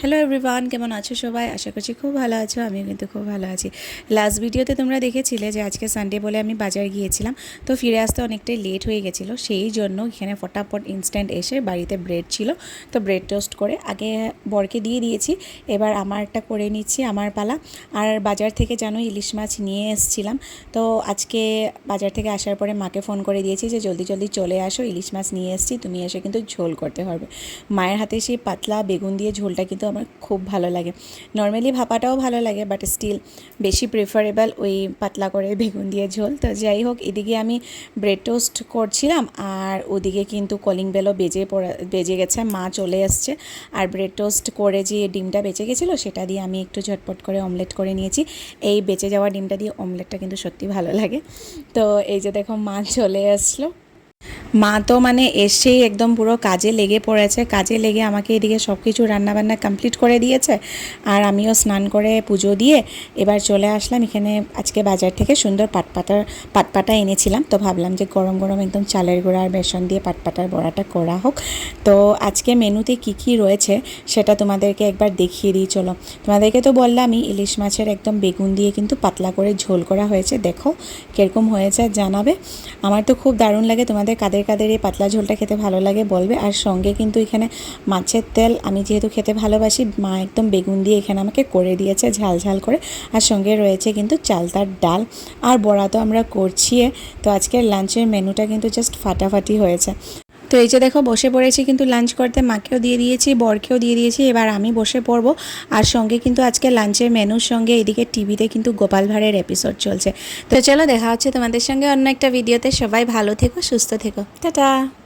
Hello everyone, কেমন আছো সবাই? আশা করছি খুব ভালো আছো। আমিও কিন্তু খুব ভালো আছি। লাস্ট ভিডিওতে তোমরা দেখেছিলে যে আজকে সানডে বলে আমি বাজার গিয়েছিলাম, তো ফিরে আসতে অনেকটাই লেট হয়ে গেছিলো। সেই জন্য এখানে ফটাফট ইনস্ট্যান্ট এসে বাড়িতে ব্রেড ছিল, তো ব্রেড টোস্ট করে আগে বরকে দিয়ে দিয়েছি। এবার আমারটা করে নিচ্ছি, আমার পালা। আর বাজার থেকে জানো ইলিশ মাছ নিয়ে এসেছিলাম, তো আজকে বাজার থেকে আসার পরে মাকে ফোন করে দিয়েছি যে জলদি জলদি চলে আসো, ইলিশ মাছ নিয়ে এসেছি, তুমি এসে কিন্তু ঝোল করতে হবে। মায়ের হাতে সেই পাতলা বেগুন দিয়ে ঝোলটা কিন্তু আমার খুব ভালো লাগে। নর্মালি ভাপাটাও ভালো লাগে, বাট স্টিল বেশি প্রেফারেবল ওই পাতলা করে বেগুন দিয়ে ঝোল। তো যাই হোক, এদিকে আমি ব্রেড টোস্ট করছিলাম আর ওদিকে কিন্তু কলিং বেলও বেজে গেছে, মা চলে এসছে। আর ব্রেড টোস্ট করে যে ডিমটা বেঁচে গেছিলো সেটা দিয়ে আমি একটু ঝটপট করে অমলেট করে নিয়েছি। এই বেঁচে যাওয়া ডিমটা দিয়ে অমলেটটা কিন্তু সত্যি ভালো লাগে। তো এই যে দেখো মা চলে আসলো। মা তো মানে এসেই একদম পুরো কাজে লেগে পড়েছে, কাজে লেগে আমাকে এদিকে সব কিছু রান্নাবান্না কমপ্লিট করে দিয়েছে। আর আমিও স্নান করে পুজো দিয়ে এবার চলে আসলাম এখানে। আজকে বাজার থেকে সুন্দর পাটপাটা এনেছিলাম, তো ভাবলাম যে গরম গরম একদম চালের গুঁড়া আর বেসন দিয়ে পাটপাটার বড়াটা করা হোক। তো আজকে মেনুতে কি কি রয়েছে সেটা তোমাদেরকে একবার দেখিয়ে দিই চলো। তোমাদেরকে তো বললামই ইলিশ মাছের একদম বেগুন দিয়ে কিন্তু পাতলা করে ঝোল করা হয়েছে, দেখো কীরকম হয়েছে জানাবে। আমার তো খুব দারুণ লাগে, তোমাদের কাদের কাদের এই পাতলা ঝোলটা খেতে ভালো লাগে বলবে। আর সঙ্গে কিন্তু এখানে মাছের তেল, আমি যেহেতু খেতে ভালোবাসি, মা একদম বেগুন দিয়ে এখানে আমাকে করে দিয়েছে ঝাল ঝাল করে। আর সঙ্গে রয়েছে কিন্তু চালতার ডাল আর বড়া তো আমরা করছি। তো আজকের লাঞ্চের মেনুটা কিন্তু জাস্ট ফাটাফাটি হয়েছে। তো এই যে দেখো বসে পড়েছি কিন্তু লাঞ্চ করতে, মাকেও দিয়ে দিয়েছি, বরকেও দিয়ে দিয়েছি, এবার আমি বসে পড়বো। আর সঙ্গে কিন্তু আজকে লাঞ্চের মেনুর সঙ্গে এদিকে টিভিতে কিন্তু গোপাল ভাঁড়ের এপিসোড চলছে। তো চলো দেখা হচ্ছে তোমাদের সঙ্গে অন্য একটা ভিডিওতে। সবাই ভালো থেকো, সুস্থ থেকো, টাটা।